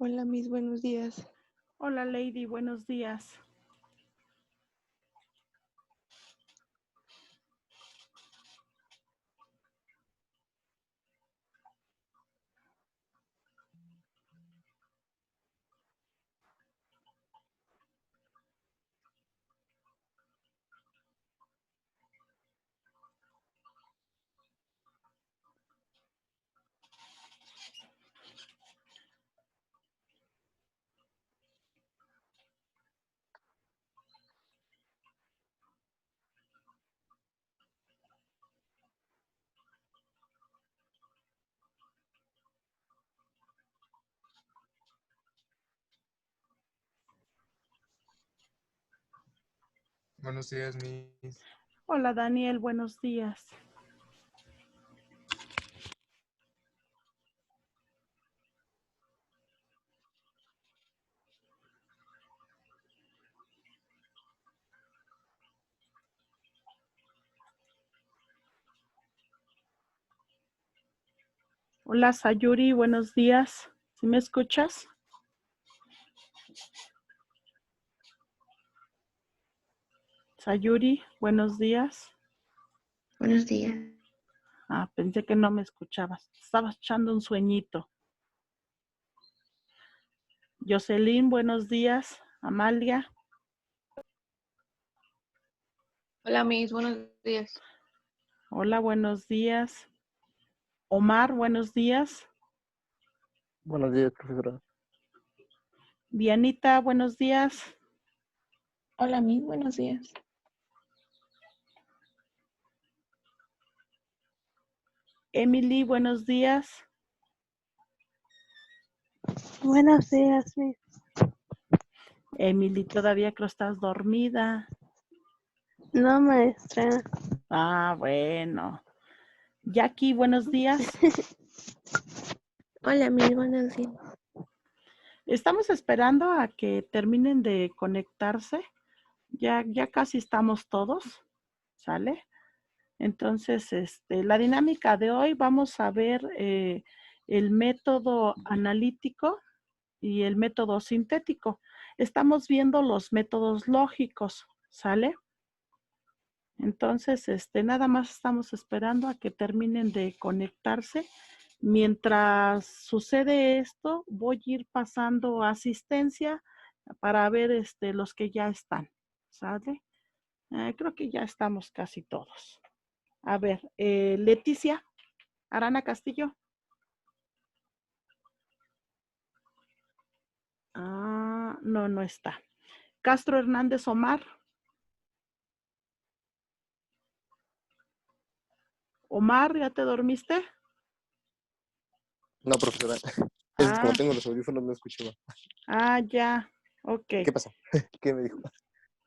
Hola, mis buenos días. Hola, Lady, buenos días. Buenos días, Miss. Hola, Daniel, buenos días. Hola, Sayuri, buenos días. ¿Sí me escuchas? Sayuri, buenos días. Buenos días. Pensé que no me escuchabas. Estabas echando un sueñito. Jocelyn, buenos días. Amalia. Hola, Miss, buenos días. Hola, buenos días. Omar, buenos días. Buenos días, profesora. Dianita, buenos días. Hola, mis buenos días. Emily, buenos días. Buenos días, Miss. Emily, todavía creo estás dormida. No, maestra. Bueno. Jackie, buenos días. Hola, mis buenos días. Estamos esperando a que terminen de conectarse. Ya casi estamos todos, ¿sale? Entonces, la dinámica de hoy vamos a ver el método analítico y el método sintético. Estamos viendo los métodos lógicos, ¿sale? Entonces, nada más estamos esperando a que terminen de conectarse. Mientras sucede esto, voy a ir pasando asistencia para ver los que ya están, ¿sale? Creo que ya estamos casi todos. A ver, Leticia Arana Castillo. No está. Castro Hernández Omar. Omar, ¿ya te dormiste? No, profesora. Es que como tengo los audífonos, no escucho más. Ya. Ok. ¿Qué pasa? ¿Qué me dijo?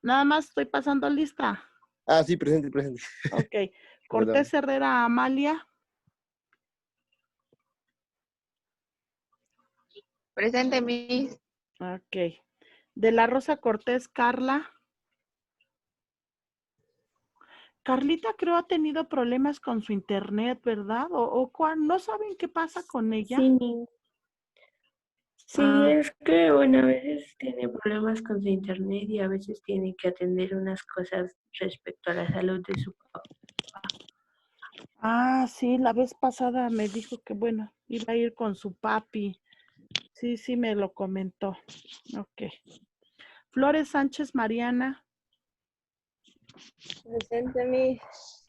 Nada más estoy pasando lista. Sí, presente. Ok. Cortés Herrera Amalia. Presente, Miss. Ok. De la Rosa Cortés Carla. Carlita creo ha tenido problemas con su internet, ¿verdad? ¿No saben qué pasa con ella? Sí, es que, bueno, a veces tiene problemas con su internet y a veces tiene que atender unas cosas respecto a la salud de su papá. Sí, la vez pasada me dijo que, bueno, iba a ir con su papi. Sí, me lo comentó. Ok. Flores Sánchez Mariana. Presente, Miss.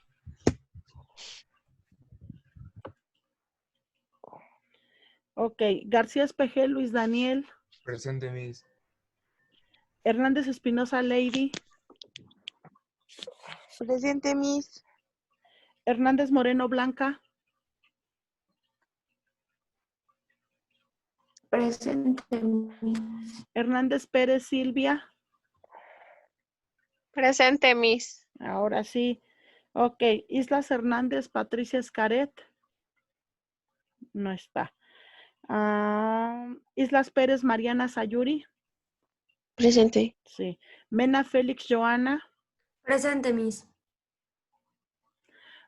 Ok. García Espejel Luis Daniel. Presente, Miss. Hernández Espinosa Lady. Presente, Miss. Hernández Moreno Blanca. Presente, Miss. Hernández Pérez Silvia. Presente, Miss. Ahora sí. Ok. Islas Hernández Patricia Escaret. No está. Islas Pérez Mariana Sayuri. Presente. Sí. Mena Félix Joana. Presente, Miss.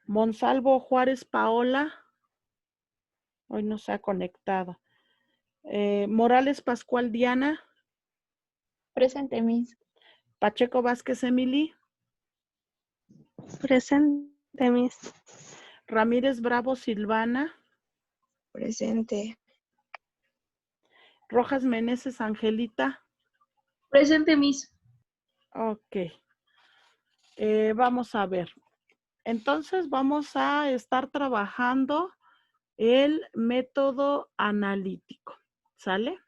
Monsalvo Juárez Paola. Hoy no se ha conectado. Morales Pascual Diana. Presente, Miss. Pacheco Vázquez Emily. Presente, Miss. Ramírez Bravo Silvana. Presente. Rojas Meneses Angelita. Presente, Miss. Ok. Vamos a ver. Entonces vamos a estar trabajando el método analítico. ¿Sale?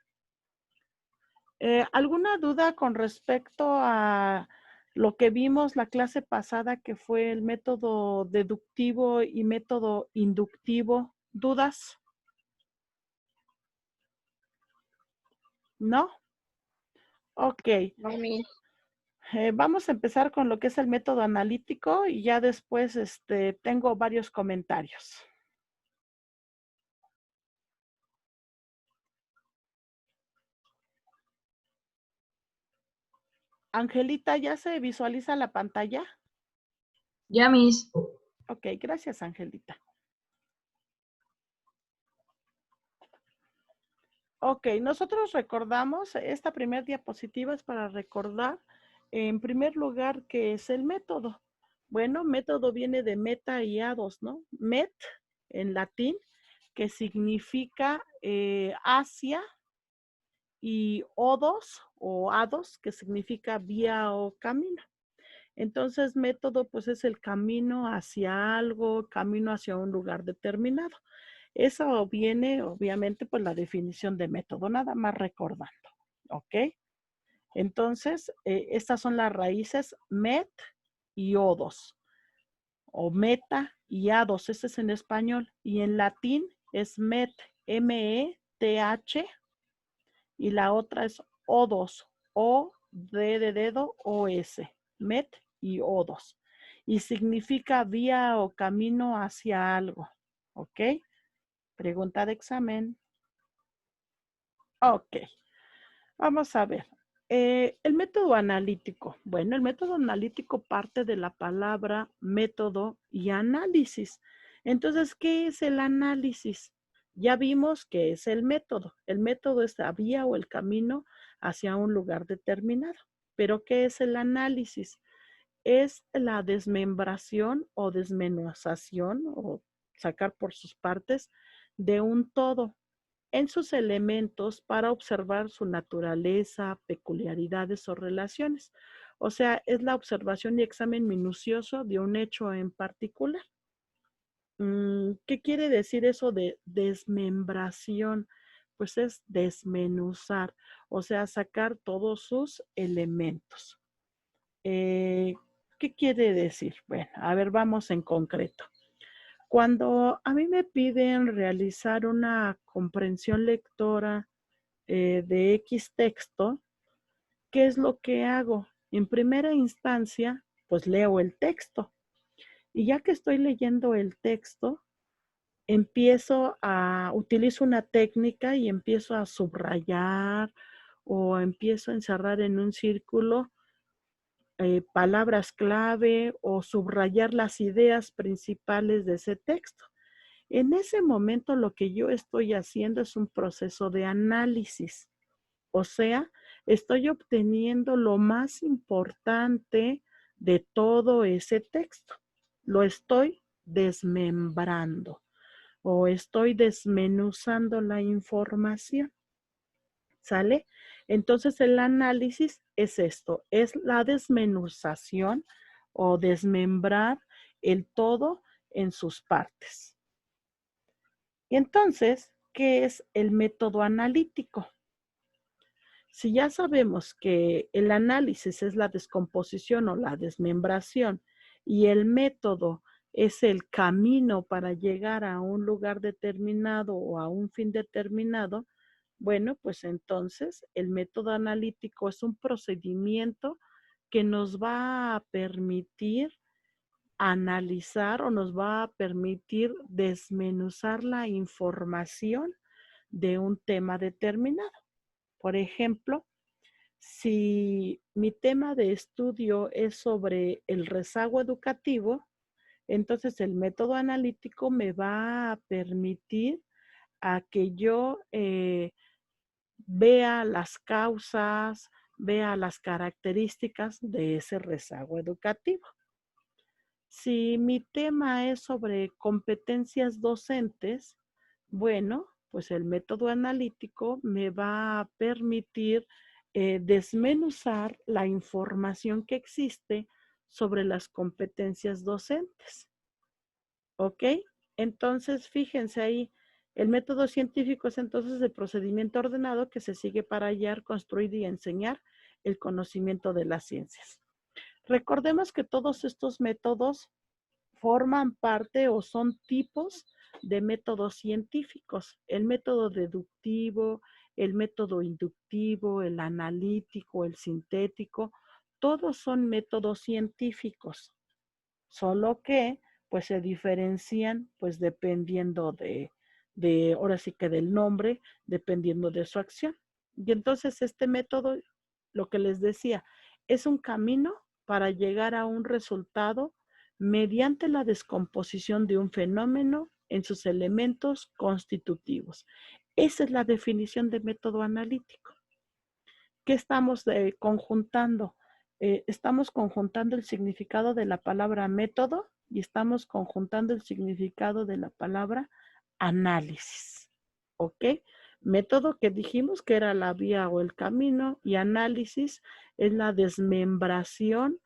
¿Alguna duda con respecto a lo que vimos la clase pasada, que fue el método deductivo y método inductivo? ¿Dudas? ¿No? Ok. No, Miss. Vamos a empezar con lo que es el método analítico y ya después tengo varios comentarios. Angelita, ¿ya se visualiza la pantalla? Ya, Miss. Ok, gracias, Angelita. Ok, nosotros recordamos, esta primera diapositiva es para recordar, en primer lugar, qué es el método. Bueno, método viene de meta y ados, ¿no? Met, en latín, que significa hacia, y odos o ados, que significa vía o camino. Entonces, método, pues es el camino hacia algo, camino hacia un lugar determinado. Eso viene, obviamente, pues la definición de método, nada más recordando, ¿ok? Entonces, estas son las raíces met y odos, o meta y ados, ese es en español, y en latín es met, M-E-T-H, y la otra es odos, O-D de dedo, O-S, met y odos, y significa vía o camino hacia algo, ¿ok? Pregunta de examen. Ok, vamos a ver. El método analítico. Bueno, el método analítico parte de la palabra método y análisis. Entonces, ¿qué es el análisis? Ya vimos que es el método. El método es la vía o el camino hacia un lugar determinado. Pero, ¿qué es el análisis? Es la desmembración o desmenuzación o sacar por sus partes de un todo en sus elementos para observar su naturaleza, peculiaridades o relaciones. O sea, es la observación y examen minucioso de un hecho en particular. ¿Qué quiere decir eso de desmembración? Pues es desmenuzar, o sea, sacar todos sus elementos. ¿Qué quiere decir? Bueno, a ver, vamos en concreto. Cuando a mí me piden realizar una comprensión lectora de X texto, ¿qué es lo que hago? En primera instancia, pues leo el texto. Y ya que estoy leyendo el texto, utilizo una técnica y empiezo a subrayar o empiezo a encerrar en un círculo palabras clave o subrayar las ideas principales de ese texto. En ese momento lo que yo estoy haciendo es un proceso de análisis. O sea, estoy obteniendo lo más importante de todo ese texto. Lo estoy desmembrando o estoy desmenuzando la información. ¿Sale? Entonces el análisis es esto, es la desmenuzación o desmembrar el todo en sus partes. Y entonces, ¿qué es el método analítico? Si ya sabemos que el análisis es la descomposición o la desmembración y el método es el camino para llegar a un lugar determinado o a un fin determinado, bueno, pues entonces el método analítico es un procedimiento que nos va a permitir analizar o nos va a permitir desmenuzar la información de un tema determinado. Por ejemplo, si mi tema de estudio es sobre el rezago educativo, entonces el método analítico me va a permitir a que yo vea las causas, vea las características de ese rezago educativo. Si mi tema es sobre competencias docentes, bueno, pues el método analítico me va a permitir desmenuzar la información que existe sobre las competencias docentes. ¿Ok? Entonces, fíjense ahí, el método científico es entonces el procedimiento ordenado que se sigue para hallar, construir y enseñar el conocimiento de las ciencias. Recordemos que todos estos métodos forman parte o son tipos de métodos científicos. El método deductivo, el método inductivo, el analítico, el sintético, todos son métodos científicos, solo que pues se diferencian pues dependiendo ahora sí que del nombre, dependiendo de su acción. Y entonces este método, lo que les decía, es un camino para llegar a un resultado mediante la descomposición de un fenómeno en sus elementos constitutivos. Esa es la definición de método analítico. ¿Qué estamos conjuntando? Estamos conjuntando el significado de la palabra método y estamos conjuntando el significado de la palabra análisis. ¿Ok? Método que dijimos que era la vía o el camino y análisis es la desmembración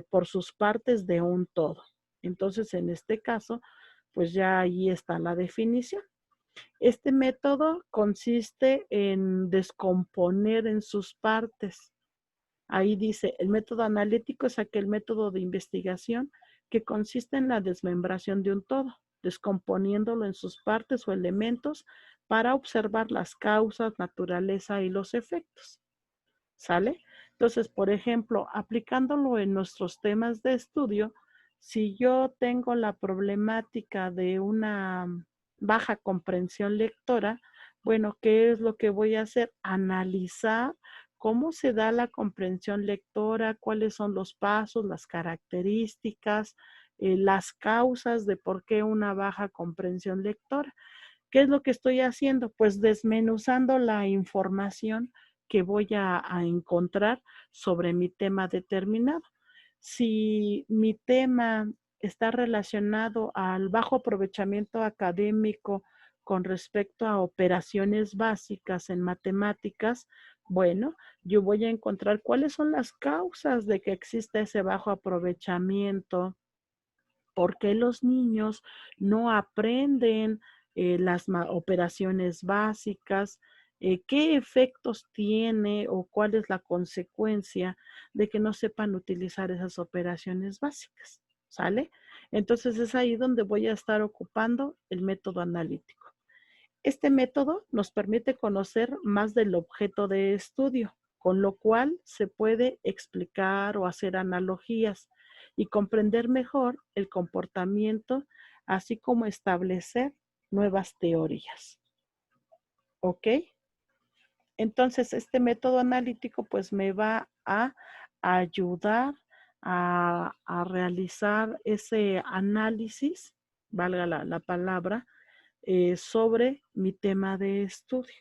por sus partes de un todo. Entonces, en este caso, pues ya ahí está la definición. Este método consiste en descomponer en sus partes. Ahí dice, el método analítico es aquel método de investigación que consiste en la desmembración de un todo, descomponiéndolo en sus partes o elementos para observar las causas, naturaleza y los efectos. ¿Sale? Entonces, por ejemplo, aplicándolo en nuestros temas de estudio, si yo tengo la problemática de una baja comprensión lectora, bueno, ¿qué es lo que voy a hacer? Analizar cómo se da la comprensión lectora, cuáles son los pasos, las características, las causas de por qué una baja comprensión lectora. ¿Qué es lo que estoy haciendo? Pues desmenuzando la información que voy a encontrar sobre mi tema determinado. Si mi tema está relacionado al bajo aprovechamiento académico con respecto a operaciones básicas en matemáticas, bueno, yo voy a encontrar cuáles son las causas de que exista ese bajo aprovechamiento, por qué los niños no aprenden las operaciones básicas, qué efectos tiene o cuál es la consecuencia de que no sepan utilizar esas operaciones básicas, ¿sale? Entonces es ahí donde voy a estar ocupando el método analítico. Este método nos permite conocer más del objeto de estudio, con lo cual se puede explicar o hacer analogías y comprender mejor el comportamiento, así como establecer nuevas teorías. ¿Ok? Entonces, este método analítico pues me va a ayudar a realizar ese análisis, valga la palabra, sobre mi tema de estudio.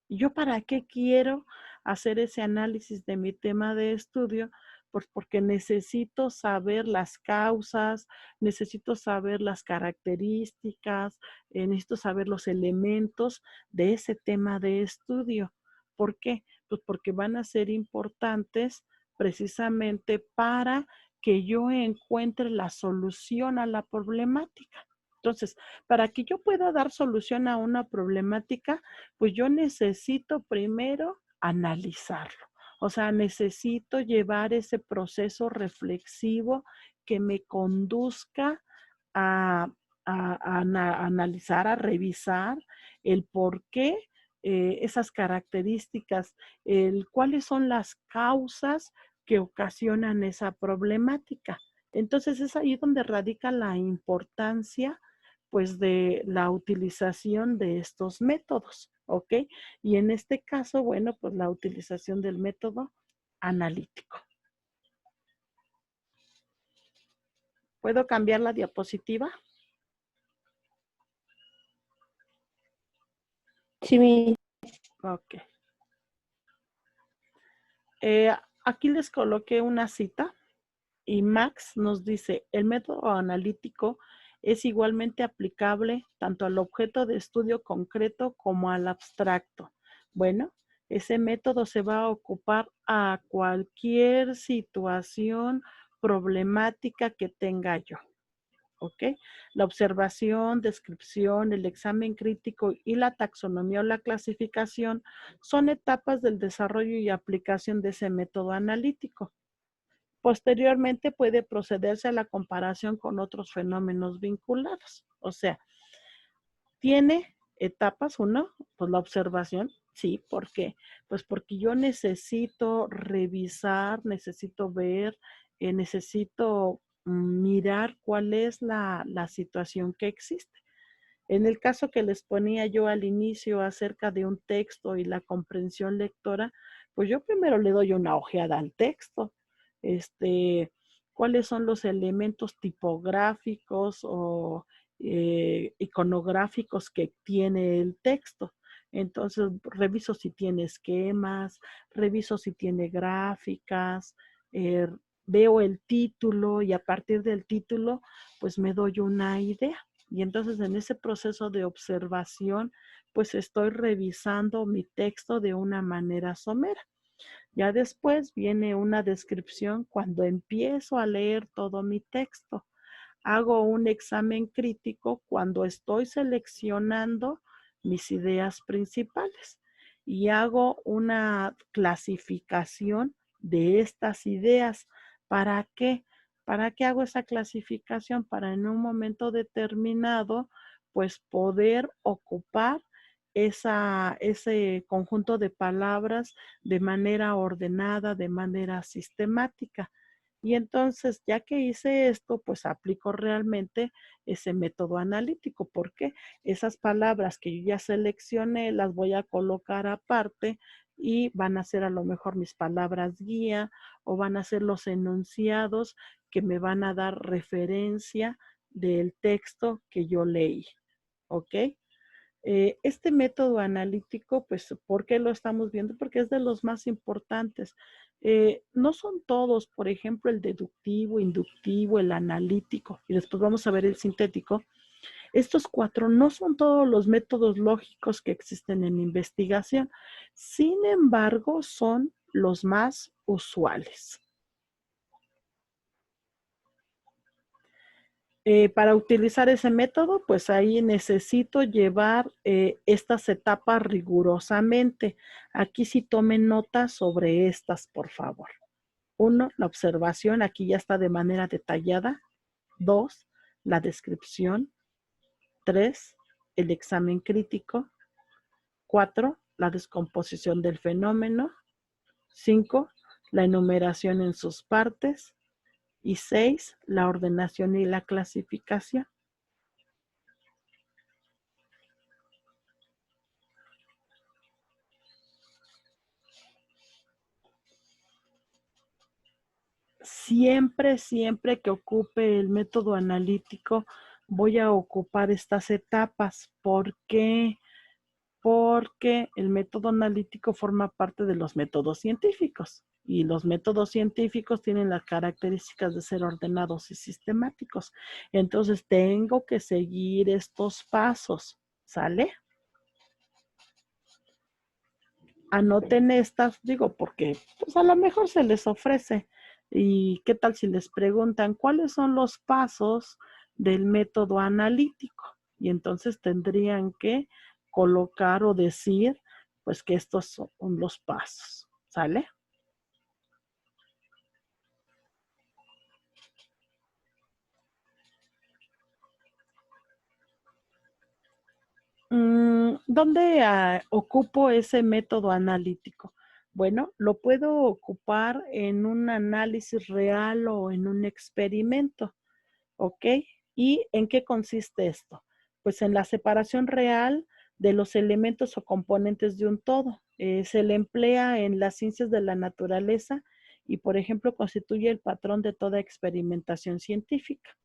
¿Yo para qué quiero hacer ese análisis de mi tema de estudio? Pues porque necesito saber las causas, necesito saber las características, necesito saber los elementos de ese tema de estudio. ¿Por qué? Pues porque van a ser importantes precisamente para que yo encuentre la solución a la problemática. Entonces, para que yo pueda dar solución a una problemática, pues yo necesito primero analizarlo. O sea, necesito llevar ese proceso reflexivo que me conduzca a, analizar, a revisar el por qué esas características, cuáles son las causas que ocasionan esa problemática. Entonces es ahí donde radica la importancia pues de la utilización de estos métodos, ¿ok? Y en este caso, bueno, pues la utilización del método analítico. ¿Puedo cambiar la diapositiva? Sí, Ok. Aquí les coloqué una cita y Max nos dice, el método analítico es igualmente aplicable tanto al objeto de estudio concreto como al abstracto. Bueno, ese método se va a ocupar a cualquier situación problemática que tenga yo. ¿Ok? La observación, descripción, el examen crítico y la taxonomía o la clasificación son etapas del desarrollo y aplicación de ese método analítico. Posteriormente puede procederse a la comparación con otros fenómenos vinculados. O sea, tiene etapas, uno, pues la observación, sí, ¿por qué? Pues porque yo necesito revisar, necesito ver, necesito mirar cuál es la situación que existe. En el caso que les ponía yo al inicio acerca de un texto y la comprensión lectora, pues yo primero le doy una ojeada al texto. ¿Cuáles son los elementos tipográficos o iconográficos que tiene el texto? Entonces, reviso si tiene esquemas, reviso si tiene gráficas, veo el título y a partir del título, pues me doy una idea. Y entonces en ese proceso de observación, pues estoy revisando mi texto de una manera somera. Ya después viene una descripción cuando empiezo a leer todo mi texto. Hago un examen crítico cuando estoy seleccionando mis ideas principales y hago una clasificación de estas ideas. ¿Para qué? ¿Para qué hago esa clasificación? Para en un momento determinado, pues poder ocupar ese conjunto de palabras de manera ordenada, de manera sistemática. Y entonces, ya que hice esto, pues aplico realmente ese método analítico, porque esas palabras que yo ya seleccioné las voy a colocar aparte y van a ser a lo mejor mis palabras guía o van a ser los enunciados que me van a dar referencia del texto que yo leí. ¿Ok? Este método analítico, pues, ¿por qué lo estamos viendo? Porque es de los más importantes. No son todos, por ejemplo, el deductivo, inductivo, el analítico, y después vamos a ver el sintético. Estos 4 no son todos los métodos lógicos que existen en investigación. Sin embargo, son los más usuales. Para utilizar ese método, pues ahí necesito llevar estas etapas rigurosamente. Aquí sí tomen nota sobre estas, por favor. 1, la observación, aquí ya está de manera detallada. 2, la descripción. 3, el examen crítico. 4, la descomposición del fenómeno. 5, la enumeración en sus partes. Y 6, la ordenación y la clasificación. Siempre que ocupe el método analítico, voy a ocupar estas etapas. ¿Por qué? Porque el método analítico forma parte de los métodos científicos y los métodos científicos tienen las características de ser ordenados y sistemáticos. Entonces, tengo que seguir estos pasos, ¿sale? Anoten estas, digo, porque pues a lo mejor se les ofrece. ¿Y qué tal si les preguntan cuáles son los pasos del método analítico? Y entonces tendrían que colocar o decir, pues que estos son los pasos, ¿sale? ¿Dónde ocupo ese método analítico? Bueno, lo puedo ocupar en un análisis real o en un experimento, ¿ok? ¿Y en qué consiste esto? Pues en la separación real de los elementos o componentes de un todo. Se le emplea en las ciencias de la naturaleza y, por ejemplo, constituye el patrón de toda experimentación científica.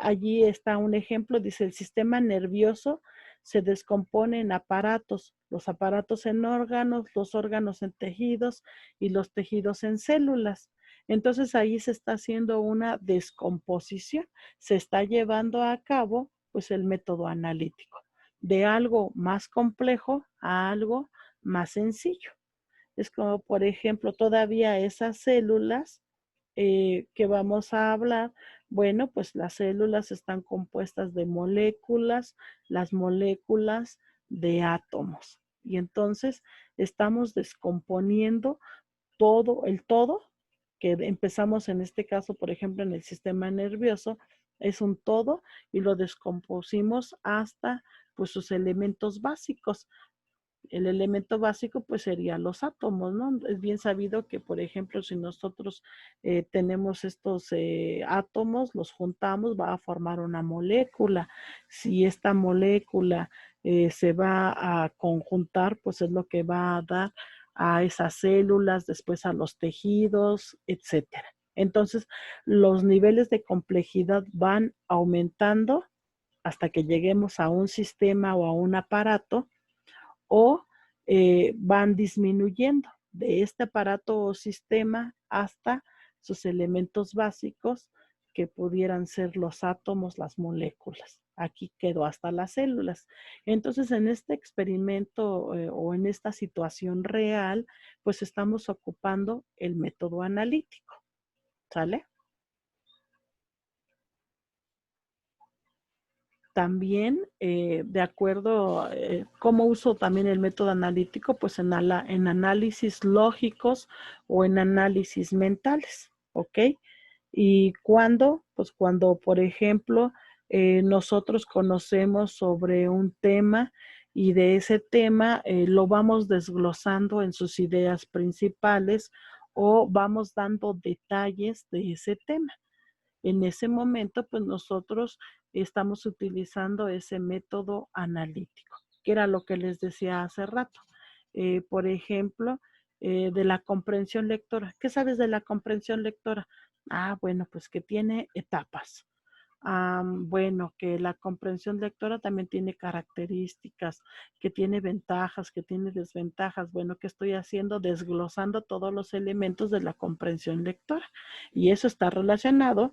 Allí está un ejemplo, dice, el sistema nervioso se descompone en aparatos, los aparatos en órganos, los órganos en tejidos y los tejidos en células. Entonces ahí se está haciendo una descomposición, se está llevando a cabo pues el método analítico, de algo más complejo a algo más sencillo. Es como, por ejemplo, todavía esas células que vamos a hablar, bueno, pues las células están compuestas de moléculas, las moléculas de átomos. Y entonces estamos descomponiendo el todo, que empezamos en este caso, por ejemplo, en el sistema nervioso, es un todo y lo descompusimos hasta pues sus elementos básicos. El elemento básico pues serían los átomos, ¿no? Es bien sabido que, por ejemplo, si nosotros tenemos estos átomos, los juntamos, va a formar una molécula. Si esta molécula se va a conjuntar, pues es lo que va a dar a esas células, después a los tejidos, etcétera. Entonces, los niveles de complejidad van aumentando hasta que lleguemos a un sistema o a un aparato, o van disminuyendo de este aparato o sistema hasta sus elementos básicos, que pudieran ser los átomos, las moléculas. Aquí quedó hasta las células. Entonces, en este experimento o en esta situación real, pues estamos ocupando el método analítico. ¿Sale? También, de acuerdo, ¿cómo uso también el método analítico? Pues en análisis lógicos o en análisis mentales, ¿ok? ¿Y cuándo? Pues cuando, por ejemplo, nosotros conocemos sobre un tema y de ese tema lo vamos desglosando en sus ideas principales o vamos dando detalles de ese tema. En ese momento, pues nosotros estamos utilizando ese método analítico, que era lo que les decía hace rato. Por ejemplo, de la comprensión lectora. ¿Qué sabes de la comprensión lectora? Ah, bueno, pues que tiene etapas. Bueno, que la comprensión lectora también tiene características, que tiene ventajas, que tiene desventajas. Bueno, ¿qué estoy haciendo? Desglosando todos los elementos de la comprensión lectora. Y eso está relacionado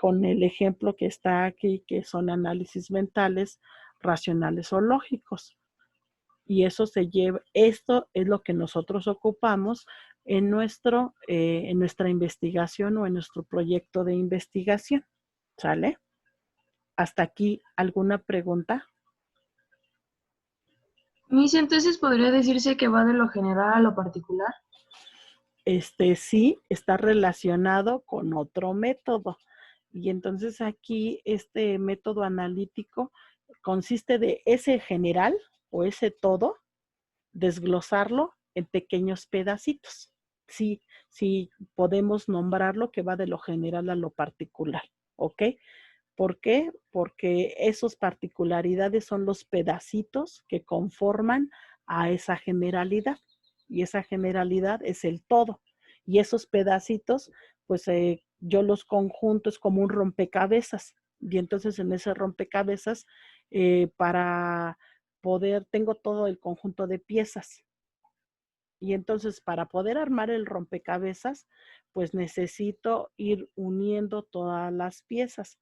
con el ejemplo que está aquí, que son análisis mentales, racionales o lógicos. Y eso esto es lo que nosotros ocupamos en nuestra investigación o en nuestro proyecto de investigación. ¿Sale? ¿Hasta aquí alguna pregunta? Miss, entonces podría decirse que va de lo general a lo particular. Sí, está relacionado con otro método. Y entonces aquí este método analítico consiste de ese general o ese todo, desglosarlo en pequeños pedacitos. Sí, sí podemos nombrarlo que va de lo general a lo particular, ¿ok? ¿Por qué? Porque esas particularidades son los pedacitos que conforman a esa generalidad. Y esa generalidad es el todo. Y esos pedacitos, pues yo los conjunto, es como un rompecabezas. Y entonces en ese rompecabezas, tengo todo el conjunto de piezas. Y entonces para poder armar el rompecabezas, pues necesito ir uniendo todas las piezas.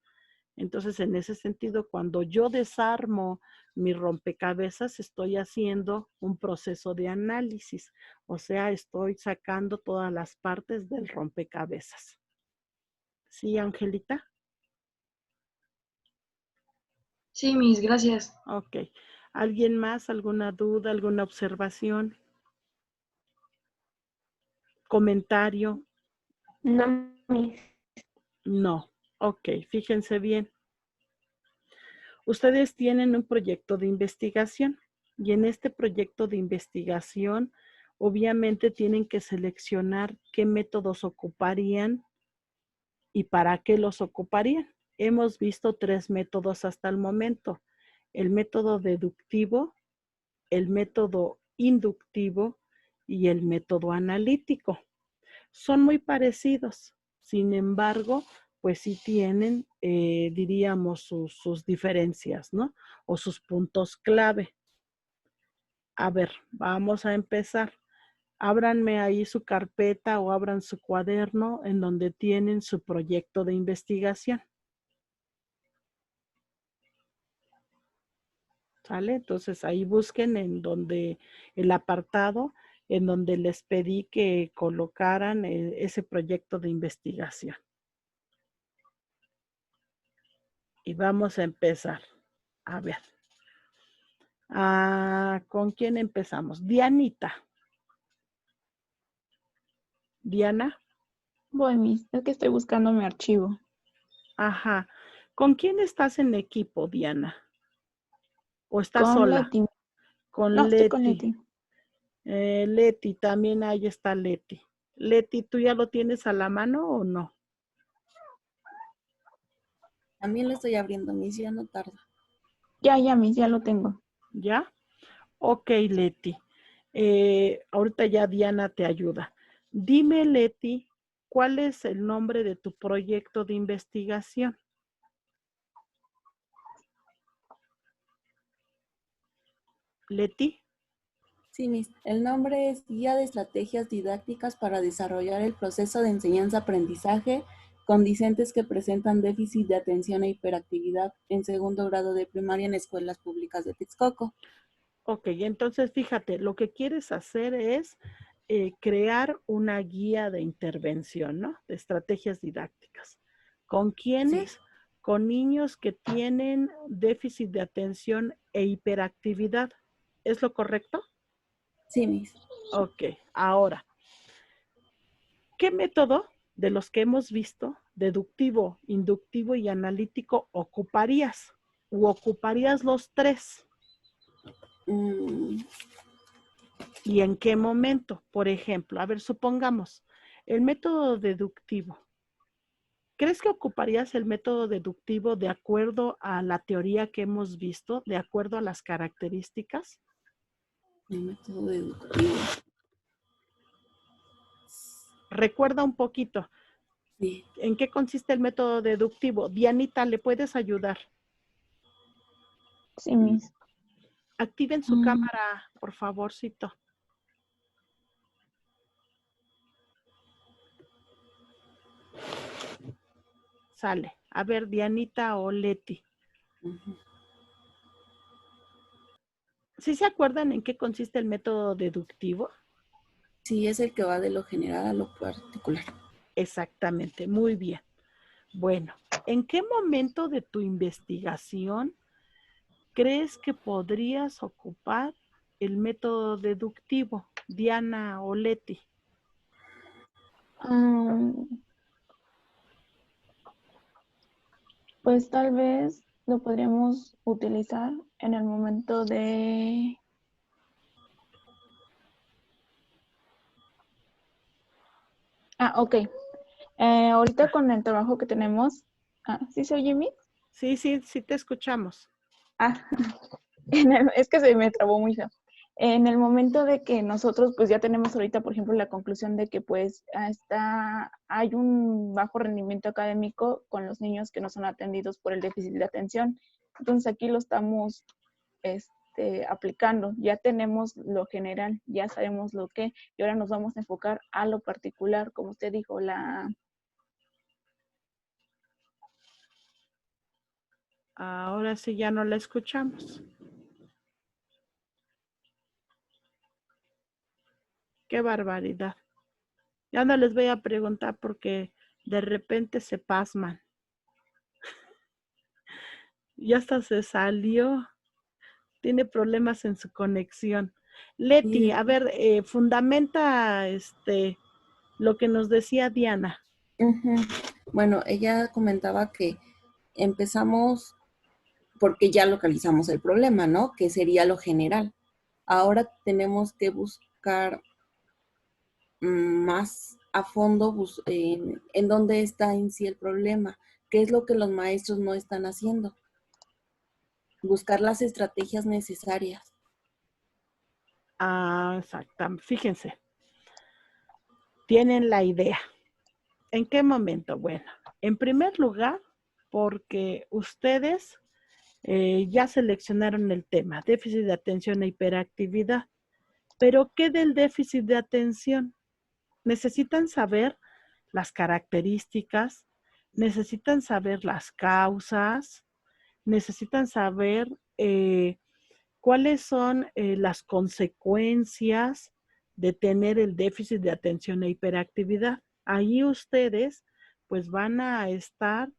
Entonces, en ese sentido, cuando yo desarmo mi rompecabezas, estoy haciendo un proceso de análisis. O sea, estoy sacando todas las partes del rompecabezas. ¿Sí, Angelita? Sí, Miss, gracias. Ok. ¿Alguien más? ¿Alguna duda? ¿Alguna observación? ¿Comentario? No, Miss. No. Ok, fíjense bien. Ustedes tienen un proyecto de investigación y en este proyecto de investigación obviamente tienen que seleccionar qué métodos ocuparían y para qué los ocuparían. Hemos visto 3 métodos hasta el momento: el método deductivo, el método inductivo y el método analítico. Son muy parecidos, sin embargo, pues sí tienen, diríamos, sus diferencias, ¿no? O sus puntos clave. A ver, vamos a empezar. Ábranme ahí su carpeta o abran su cuaderno en donde tienen su proyecto de investigación. ¿Sale? Entonces ahí busquen en donde el apartado en donde les pedí que colocaran ese proyecto de investigación. Y vamos a empezar. A ver. ¿Con quién empezamos? Dianita. Diana. Voy, Miss. Es que estoy buscando mi archivo. Ajá. ¿Con quién estás en equipo, Diana? ¿O estás Con sola? Leti. Con No, estoy Leti. con Leti. Leti, también ahí está Leti. Leti, ¿tú ya lo tienes a la mano o no? También lo estoy abriendo, Miss, ya no tarda. Ya, Miss, ya lo tengo. ¿Ya? Ok, Leti. Ahorita ya Diana te ayuda. Dime, Leti, ¿cuál es el nombre de tu proyecto de investigación? Leti. Sí, Miss. El nombre es Guía de Estrategias Didácticas para desarrollar el proceso de enseñanza-aprendizaje con discentes que presentan déficit de atención e hiperactividad en segundo grado de primaria en escuelas públicas de Texcoco. Ok, entonces fíjate, lo que quieres hacer es crear una guía de intervención, ¿no? De estrategias didácticas. ¿Con quiénes? Sí. Con niños que tienen déficit de atención e hiperactividad. ¿Es lo correcto? Sí, Miss. Ok, ahora, ¿qué método de los que hemos visto, deductivo, inductivo y analítico, ocuparías? ¿O ocuparías los tres? ¿Y en qué momento? Por ejemplo, a ver, supongamos, el método deductivo. ¿Crees que ocuparías el método deductivo de acuerdo a la teoría que hemos visto, de acuerdo a las características? El método deductivo. Recuerda un poquito. Sí. ¿En qué consiste el método deductivo? Dianita, ¿le puedes ayudar? Sí, Miss. Activen su cámara, por favorcito. Sale. A ver, Dianita o Leti. ¿Sí se acuerdan en qué consiste el método deductivo? Sí, es el que va de lo general a lo particular. Exactamente, muy bien. Bueno, ¿en qué momento de tu investigación crees que podrías ocupar el método deductivo, Diana o Leti? Pues tal vez lo podríamos utilizar en el momento de... ok. Ahorita con el trabajo que tenemos... ¿sí se oye, Miss? Sí, te escuchamos. Es que se me trabó muy feo. En el momento de que nosotros pues ya tenemos ahorita, por ejemplo, la conclusión de que pues hay un bajo rendimiento académico con los niños que no son atendidos por el déficit de atención. Entonces aquí lo estamos aplicando. Ya tenemos lo general, ya sabemos lo que, y ahora nos vamos a enfocar a lo particular, como usted dijo, Ahora sí ya no la escuchamos. Qué barbaridad. Ya no les voy a preguntar porque de repente se pasman. Ya hasta se salió. Tiene problemas en su conexión. Leti, a ver, fundamenta lo que nos decía Diana. Bueno, ella comentaba que empezamos porque ya localizamos el problema, ¿no? Que sería lo general. Ahora tenemos que buscar más a fondo en dónde está en sí el problema, qué es lo que los maestros no están haciendo. Buscar las estrategias necesarias. Exactamente. Fíjense. Tienen la idea. ¿En qué momento? Bueno, En primer lugar, porque ustedes ya seleccionaron el tema, déficit de atención e hiperactividad. Pero ¿qué del déficit de atención? Necesitan saber las características, necesitan saber las causas, necesitan saber cuáles son las consecuencias de tener el déficit de atención e hiperactividad. Ahí ustedes pues van a estar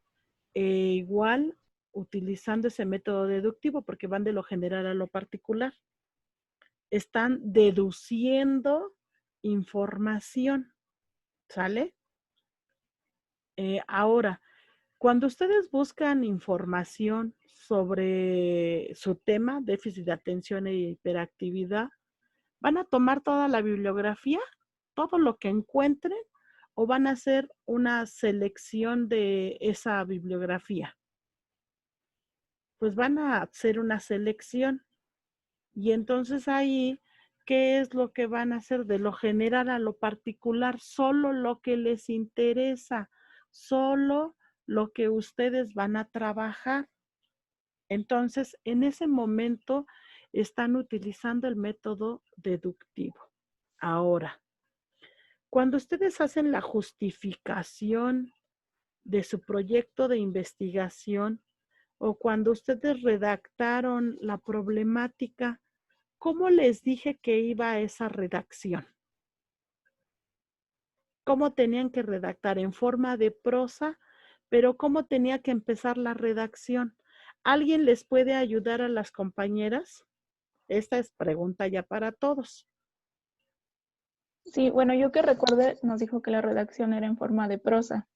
igual utilizando ese método deductivo porque van de lo general a lo particular. Están deduciendo información, ¿sale? Ahora, cuando ustedes buscan información sobre su tema, déficit de atención e hiperactividad, ¿van a tomar toda la bibliografía, todo lo que encuentren, o van a hacer una selección de esa bibliografía? Pues van a hacer una selección. Y entonces ahí, ¿qué es lo que van a hacer? De lo general a lo particular, solo lo que les interesa, solo lo que ustedes van a trabajar. Entonces, en ese momento están utilizando el método deductivo. Ahora, cuando ustedes hacen la justificación de su proyecto de investigación o cuando ustedes redactaron la problemática, ¿cómo les dije que iba esa redacción? ¿Cómo tenían que redactar? En forma de prosa, pero ¿cómo tenía que empezar la redacción? ¿Alguien les puede ayudar a las compañeras? Esta es pregunta ya para todos. Sí, bueno, yo que recuerde, nos dijo que la redacción era en forma de prosa.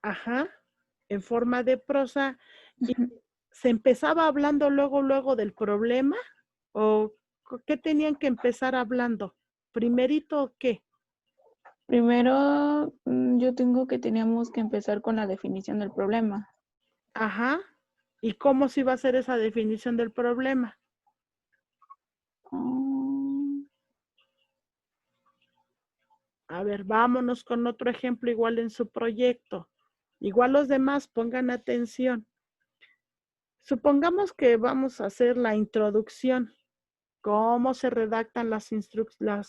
Ajá, en forma de prosa. ¿Y se empezaba hablando luego del problema? ¿O qué tenían que empezar hablando? ¿Primerito qué? Primero, yo tengo que teníamos que empezar con la definición del problema. Ajá. ¿Y cómo se iba a hacer esa definición del problema? A ver, vámonos con otro ejemplo igual en su proyecto. Igual los demás pongan atención. Supongamos que vamos a hacer la introducción. ¿Cómo se redactan las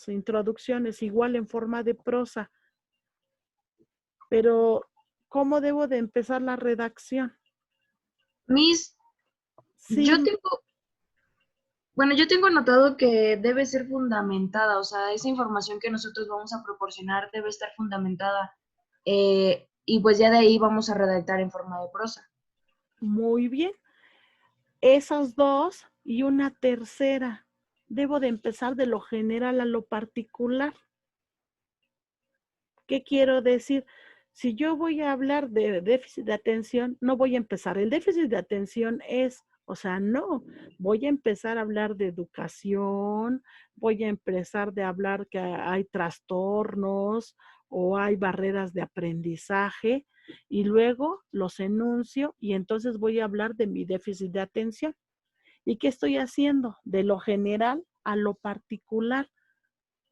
introducciones? Igual en forma de prosa. Pero, ¿cómo debo de empezar la redacción? Miss, Sí, yo tengo anotado que debe ser fundamentada, o sea, esa información que nosotros vamos a proporcionar debe estar fundamentada. Y pues ya de ahí vamos a redactar en forma de prosa. muy bien. Esas dos y una tercera. Debo de empezar de lo general a lo particular. ¿Qué quiero decir? Si yo voy a hablar de déficit de atención, no voy a empezar. El déficit de atención es, o sea, no, voy a empezar a hablar de educación, voy a empezar de hablar que hay trastornos o hay barreras de aprendizaje y luego los enuncio y entonces voy a hablar de mi déficit de atención. ¿Y qué estoy haciendo? De lo general a lo particular.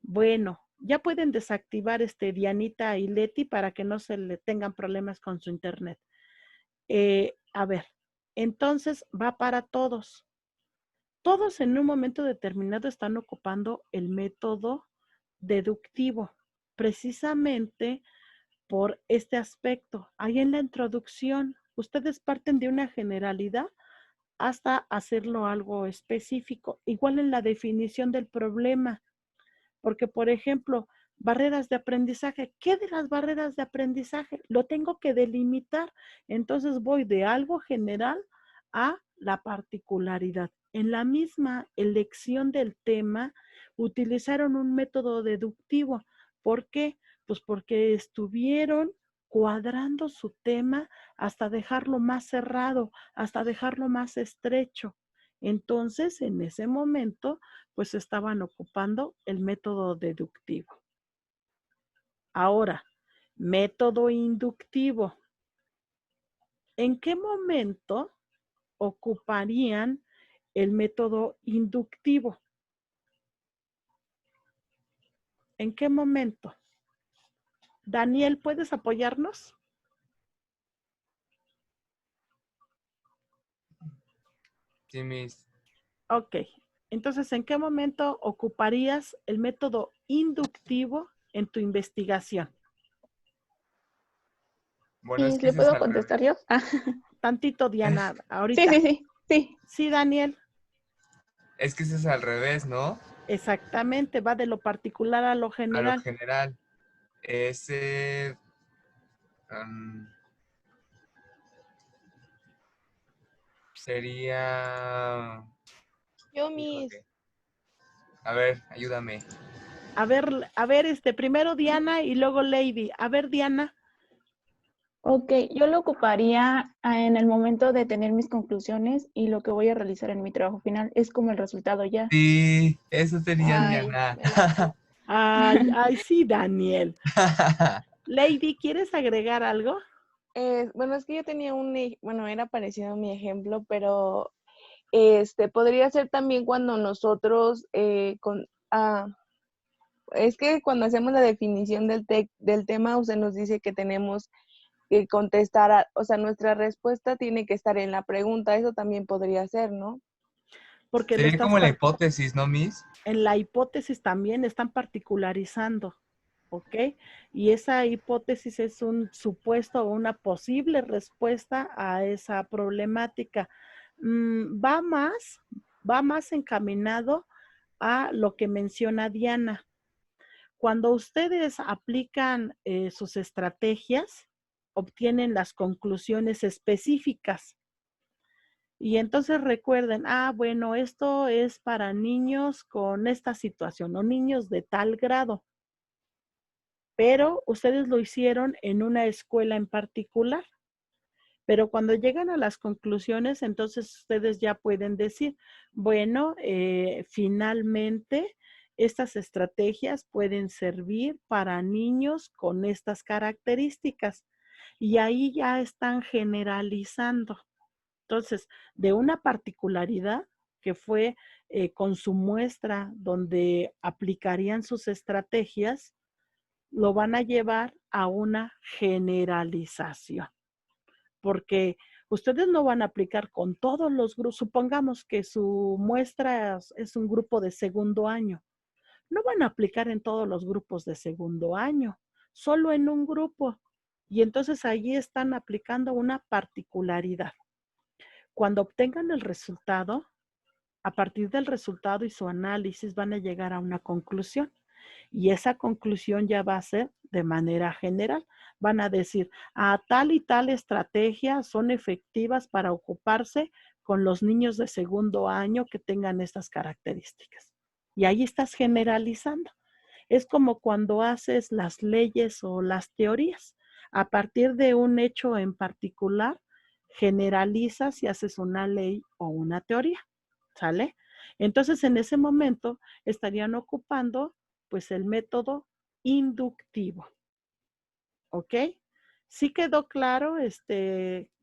Bueno, ya pueden desactivar Dianita y Leti para que no se le tengan problemas con su internet. A ver, entonces va para todos. Todos en un momento determinado están ocupando el método deductivo, precisamente por este aspecto. Ahí en la introducción, ustedes parten de una generalidad hasta hacerlo algo específico. Igual en la definición del problema. Porque, por ejemplo, barreras de aprendizaje, ¿qué de las barreras de aprendizaje? Lo tengo que delimitar. Entonces voy de algo general a la particularidad. En la misma elección del tema, utilizaron un método deductivo. ¿Por qué? Pues porque estuvieron cuadrando su tema hasta dejarlo más cerrado, hasta dejarlo más estrecho. Entonces, en ese momento, pues estaban ocupando el método deductivo. Ahora, método inductivo. ¿En qué momento ocuparían el método inductivo? ¿En qué momento? Daniel, ¿puedes apoyarnos? Sí, Miss. Ok. Entonces, ¿en qué momento ocuparías el método inductivo en tu investigación? Bueno, es ¿Y que le ese es puedo al contestar revés. yo? Ah, Tantito, Diana, sí, ahorita. sí, sí, sí. Sí, Daniel. Es que ese es al revés, ¿no? Exactamente, va de lo particular a lo A lo general. general. Ese... sería... Yo, Miss. Híjole. A ver, ayúdame. A ver, primero Diana y luego Lady. A ver, Diana. Ok, yo lo ocuparía en el momento de tener mis conclusiones y lo que voy a realizar en mi trabajo final es como el resultado ya. Sí, eso sería Ay, Diana. me late. Ay, sí, Daniel. Lady, ¿quieres agregar algo? Bueno, es que yo tenía bueno, era parecido a mi ejemplo, pero podría ser también cuando nosotros es que cuando hacemos la definición del tema, usted nos dice que tenemos que contestar, o sea, nuestra respuesta tiene que estar en la pregunta, eso también podría ser, ¿no? Porque lo Sería estás como la hipótesis, ¿no, Miss? en la hipótesis también están particularizando, ¿ok? Y esa hipótesis es un supuesto o una posible respuesta a esa problemática. Va más encaminado a lo que menciona Diana. Cuando ustedes aplican sus estrategias, obtienen las conclusiones específicas. Y entonces recuerden, bueno, esto es para niños con esta situación o niños de tal grado, pero ustedes lo hicieron en una escuela en particular. Pero cuando llegan a las conclusiones, entonces ustedes ya pueden decir, bueno, finalmente estas estrategias pueden servir para niños con estas características. Y ahí ya están generalizando. Entonces, de una particularidad que fue con su muestra donde aplicarían sus estrategias, lo van a llevar a una generalización, porque ustedes no van a aplicar con todos los grupos. Supongamos que su muestra es un grupo de segundo año. No van a aplicar en todos los grupos de segundo año, solo en un grupo. Y entonces allí están aplicando una particularidad. Cuando obtengan el resultado, a partir del resultado y su análisis van a llegar a una conclusión. Y esa conclusión ya va a ser de manera general. Van a decir, tal y tal estrategia son efectivas para ocuparse con los niños de segundo año que tengan estas características. Y ahí estás generalizando. Es como cuando haces las leyes o las teorías. A partir de un hecho en particular, generalizas y haces una ley o una teoría. ¿Sale? Entonces, en ese momento estarían ocupando pues el método inductivo. ¿Ok? ¿Sí quedó claro,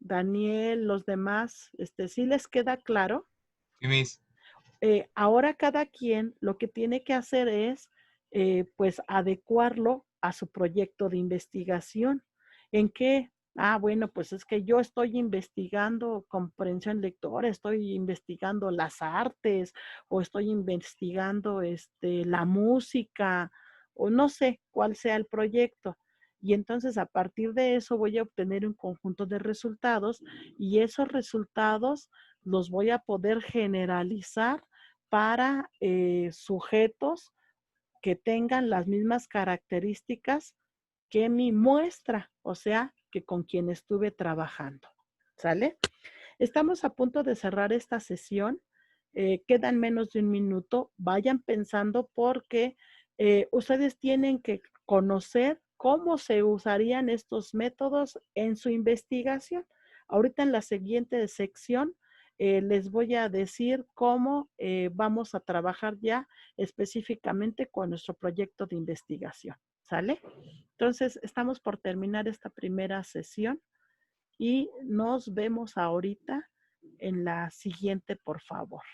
Daniel, los demás, sí les queda claro? Sí, Miss. Ahora cada quien lo que tiene que hacer es, pues, adecuarlo a su proyecto de investigación. ¿En qué? Bueno, pues es que yo estoy investigando comprensión lectora, estoy investigando las artes o estoy investigando la música o no sé cuál sea el proyecto. Y entonces a partir de eso voy a obtener un conjunto de resultados y esos resultados los voy a poder generalizar para sujetos que tengan las mismas características que mi muestra, o sea, que con quien estuve trabajando. ¿Sale? Estamos a punto de cerrar esta sesión. Quedan menos de un minuto. Vayan pensando porque ustedes tienen que conocer cómo se usarían estos métodos en su investigación. Ahorita en la siguiente sección les voy a decir cómo vamos a trabajar ya específicamente con nuestro proyecto de investigación. ¿Sale? Entonces, estamos por terminar esta primera sesión y nos vemos ahorita en la siguiente, por favor.